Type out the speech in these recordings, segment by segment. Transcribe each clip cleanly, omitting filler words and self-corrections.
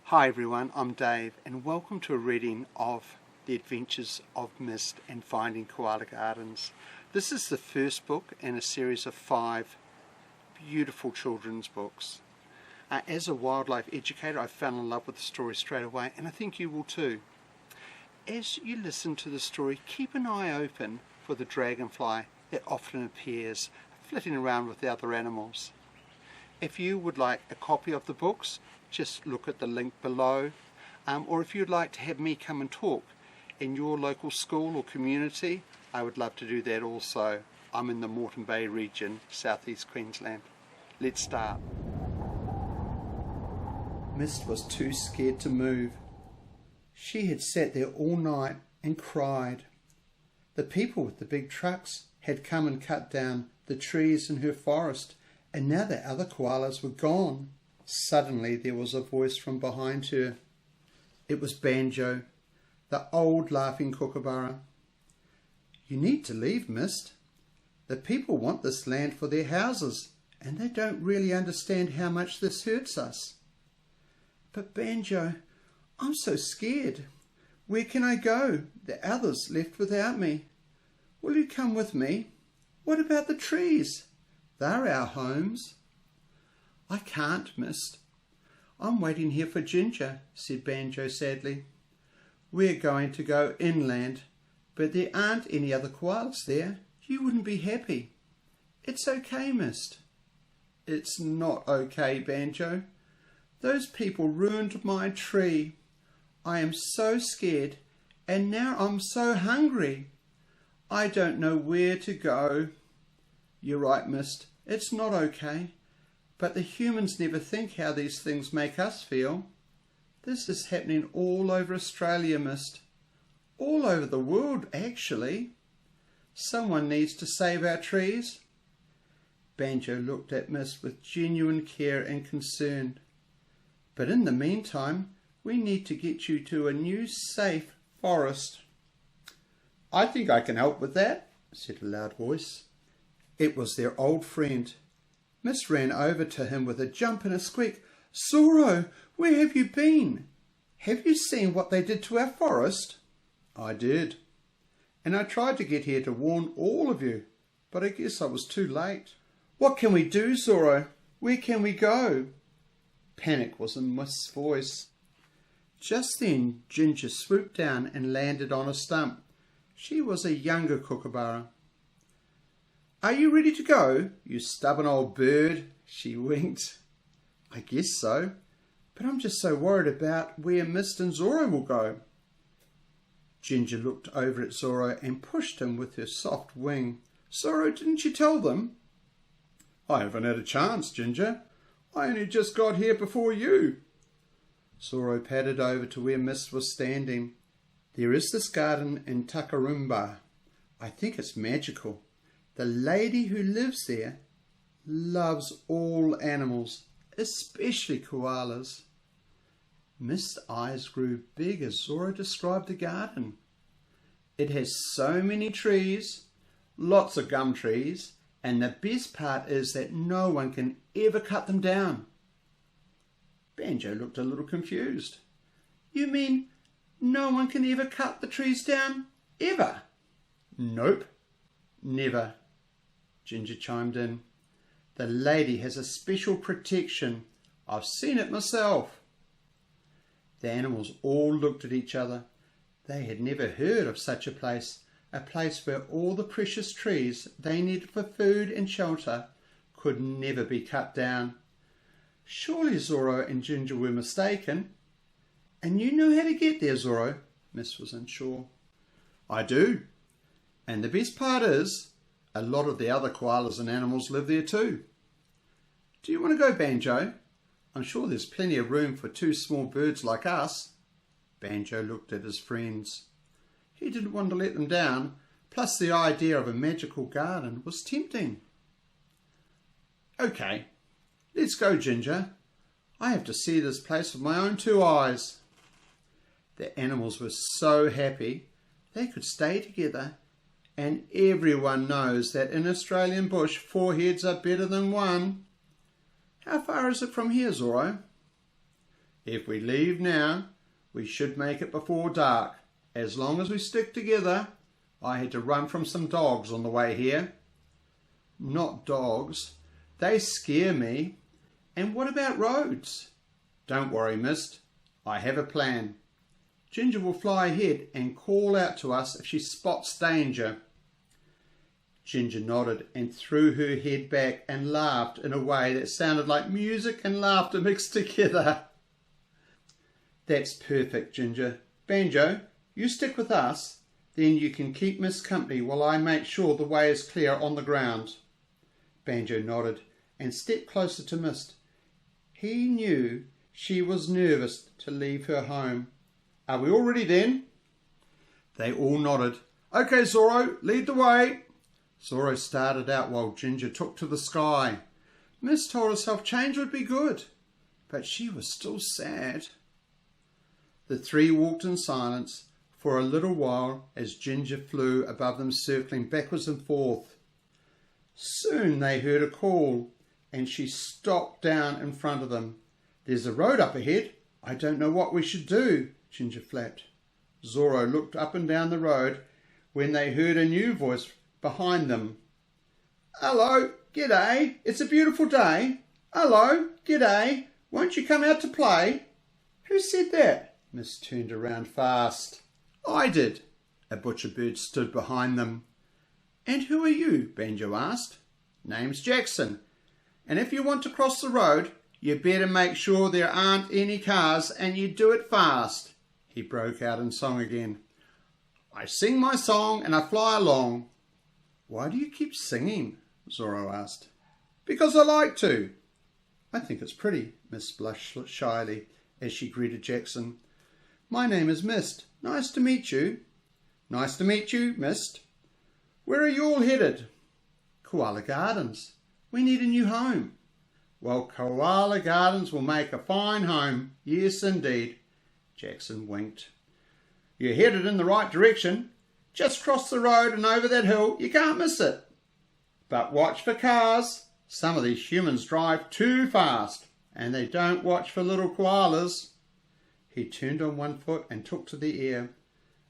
Hi everyone, I'm Dave and welcome to a reading of The Adventures of Mist and Finding Koala Gardens. This is the first book in a series of 5 beautiful children's books. As a wildlife educator, I fell in love with the story straight away, and I think you will too. As you listen to the story, keep an eye open for the dragonfly that often appears flitting around with the other animals. If you would like a copy of the books, just look at the link below, or if you'd like to have me come and talk in your local school or community, I would love to do that also. I'm in the Moreton Bay region, southeast Queensland. Let's start. Mist was too scared to move. She had sat there all night and cried. The people with the big trucks had come and cut down the trees in her forest, and now the other koalas were gone. Suddenly there was a voice from behind her. It was Banjo, the old laughing kookaburra. "You need to leave, Mist. The people want this land for their houses, and they don't really understand how much this hurts us." "But Banjo, I'm so scared. Where can I go? The others left without me. Will you come with me? What about the trees? They're our homes." "I can't, Mist. I'm waiting here for Ginger," said Banjo sadly. "We're going to go inland, but there aren't any other koalas there. You wouldn't be happy." "It's okay, Mist." "It's not okay, Banjo. Those people ruined my tree. I am so scared, and now I'm so hungry. I don't know where to go." "You're right, Mist. It's not okay. But the humans never think how these things make us feel. This is happening all over Australia, Mist. All over the world, actually. Someone needs to save our trees." Banjo looked at Mist with genuine care and concern. "But in the meantime, we need to get you to a new safe forest." "I think I can help with that," said a loud voice. It was their old friend. Mist ran over to him with a jump and a squeak. "Zorro, where have you been? Have you seen what they did to our forest?" "I did. And I tried to get here to warn all of you, but I guess I was too late." "What can we do, Zorro? Where can we go?" Panic was in Mist's voice. Just then Ginger swooped down and landed on a stump. She was a younger kookaburra. "Are you ready to go, you stubborn old bird?" She winked. "I guess so, but I'm just so worried about where Mist and Zorro will go." Ginger looked over at Zorro and pushed him with her soft wing. "Zorro, didn't you tell them?" "I haven't had a chance, Ginger. I only just got here before you." Zorro padded over to where Mist was standing. "There is this garden in Takarumba. I think it's magical. The lady who lives there loves all animals, especially koalas." Mist's eyes grew big as Zorro described the garden. "It has so many trees, lots of gum trees, and the best part is that no one can ever cut them down." Banjo looked a little confused. "You mean no one can ever cut the trees down, ever?" "Nope, never," Ginger chimed in. "The lady has a special protection. I've seen it myself." The animals all looked at each other. They had never heard of such a place where all the precious trees they needed for food and shelter could never be cut down. Surely Zorro and Ginger were mistaken. "And you know how to get there, Zorro?" Mist was unsure. "I do. And the best part is, a lot of the other koalas and animals live there too. Do you want to go, Banjo? I'm sure there's plenty of room for 2 small birds like us." Banjo looked at his friends. He didn't want to let them down, plus the idea of a magical garden was tempting. "Okay, let's go, Ginger. I have to see this place with my own 2 eyes." The animals were so happy they could stay together, and everyone knows that in Australian bush 4 heads are better than 1. "How far is it from here, Zorro?" If we leave now, we should make it before dark. As long as we stick together. I had to run from some dogs on the way here." "Not dogs. They scare me. And what about roads?" "Don't worry, Mist. I have a plan. Ginger will fly ahead and call out to us if she spots danger." Ginger nodded and threw her head back and laughed in a way that sounded like music and laughter mixed together. "That's perfect, Ginger. Banjo, you stick with us. Then you can keep Miss company while I make sure the way is clear on the ground." Banjo nodded and stepped closer to Mist. He knew she was nervous to leave her home. "Are we all ready then?" They all nodded. "Okay, Zorro, lead the way." Zorro started out while Ginger took to the sky. Mist told herself change would be good, but she was still sad. The three walked in silence for a little while as Ginger flew above them, circling backwards and forth. Soon they heard a call, and she stopped down in front of them. "There's a road up ahead. I don't know what we should do," Ginger flapped. Zorro looked up and down the road when they heard a new voice behind them. "Hello, g'day, it's a beautiful day. Hello, g'day, won't you come out to play?" "Who said that?" Miss turned around fast. "I did." A butcher bird stood behind them. "And who are you?" Banjo asked. "Name's Jackson, and if you want to cross the road, you better make sure there aren't any cars and you do it fast." He broke out in song again. "I sing my song and I fly along." "Why do you keep singing?" Zorro asked. "Because I like to." "I think it's pretty." Miss blushed shyly as she greeted Jackson. "My name is Mist. Nice to meet you." "Nice to meet you, Mist. Where are you all headed?" "Koala Gardens. We need a new home." "Well, Koala Gardens will make a fine home. Yes, indeed." Jackson winked. "You're headed in the right direction. Just cross the road and over that hill. You can't miss it. But watch for cars. Some of these humans drive too fast, and they don't watch for little koalas." He turned on one foot and took to the air.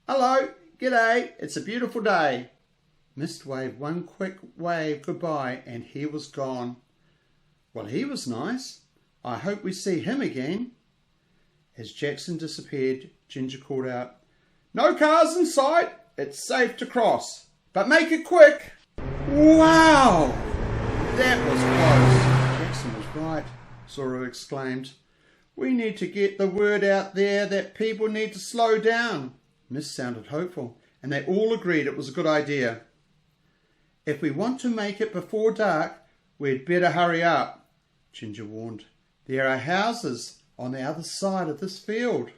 "Hello, g'day, it's a beautiful day." Mist waved one quick wave goodbye and he was gone. "Well, he was nice. I hope we see him again." As Jackson disappeared, Ginger called out, "No cars in sight. It's safe to cross, but make it quick." "Wow! That was close." Jackson was right, Zorro exclaimed. "We need to get the word out there that people need to slow down." Mist sounded hopeful, and they all agreed it was a good idea. "If we want to make it before dark, we'd better hurry up," Ginger warned. "There are houses on the other side of this field."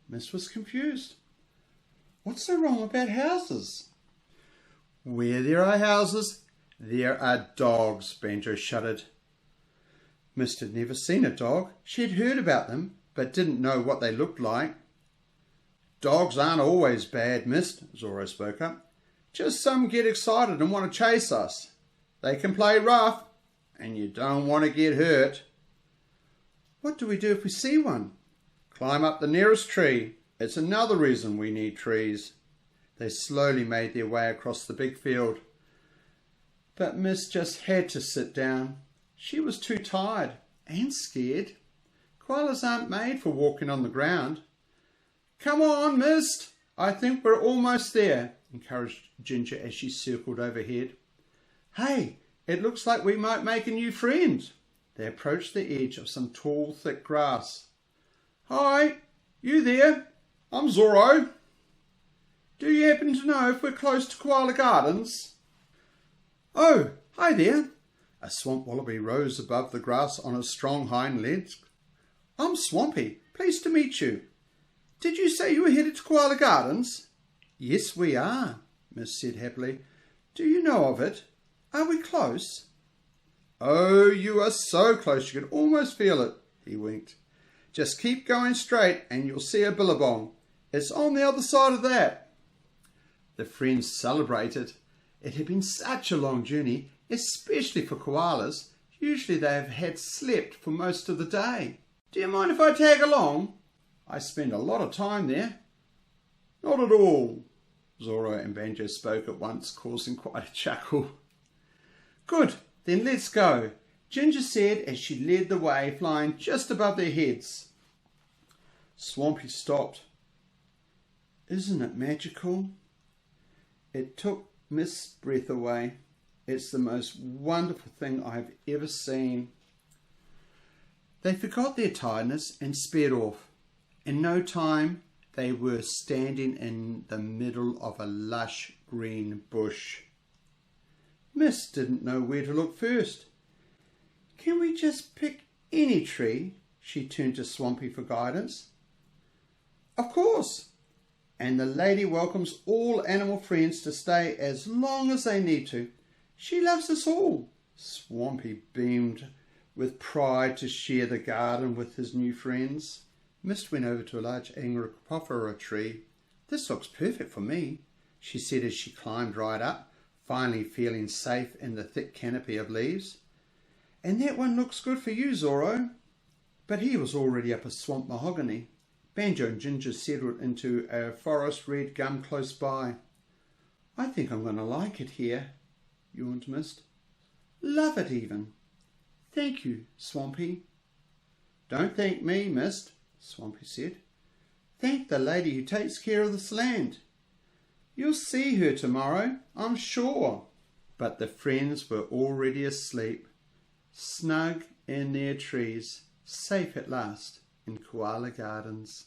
Mist was confused. "What's so wrong about houses?" "Where there are houses, there are dogs," Banjo shuddered. Mist had never seen a dog. She had heard about them, but didn't know what they looked like. "Dogs aren't always bad, Mist," Zorro spoke up. "Just some get excited and want to chase us. They can play rough, and you don't want to get hurt." "What do we do if we see one?" "Climb up the nearest tree. It's another reason we need trees." They slowly made their way across the big field. But Mist just had to sit down. She was too tired and scared. Koalas aren't made for walking on the ground. "Come on, Mist. I think we're almost there," encouraged Ginger as she circled overhead. "Hey, it looks like we might make a new friend." They approached the edge of some tall, thick grass. "Hi, you there? I'm Zorro. Do you happen to know if we're close to Koala Gardens?" "Oh, hi there." A swamp wallaby rose above the grass on its strong hind legs. "I'm Swampy. Pleased to meet you. Did you say you were headed to Koala Gardens?" "Yes, we are," Miss said happily. "Do you know of it? Are we close?" "Oh, you are so close you can almost feel it," he winked. "Just keep going straight and you'll see a billabong. It's on the other side of that." The friends celebrated. It had been such a long journey, especially for koalas. Usually they have had slept for most of the day. Do you mind if I tag along? I spend a lot of time there. Not at all. Zorro and Banjo spoke at once, causing quite a chuckle. Good, then let's go, Ginger said as she led the way, flying just above their heads. Swampy stopped. Isn't it magical? It took Miss' breath away. It's the most wonderful thing I've ever seen. They forgot their tiredness and sped off. In no time, they were standing in the middle of a lush green bush. Miss didn't know where to look first. Can we just pick any tree? She turned to Swampy for guidance. Of course. And the lady welcomes all animal friends to stay as long as they need to. She loves us all. Swampy beamed with pride to share the garden with his new friends. Mist went over to a large Anglophophora tree. This looks perfect for me, she said as she climbed right up, finally feeling safe in the thick canopy of leaves. And that one looks good for you, Zorro. But he was already up a swamp mahogany. Banjo and Ginger settled into a forest red gum close by. I think I'm going to like it here, yawned Mist. Love it even. Thank you, Swampy. Don't thank me, Mist, Swampy said. Thank the lady who takes care of this land. You'll see her tomorrow, I'm sure. But the friends were already asleep, snug in their trees, safe at last in Koala Gardens.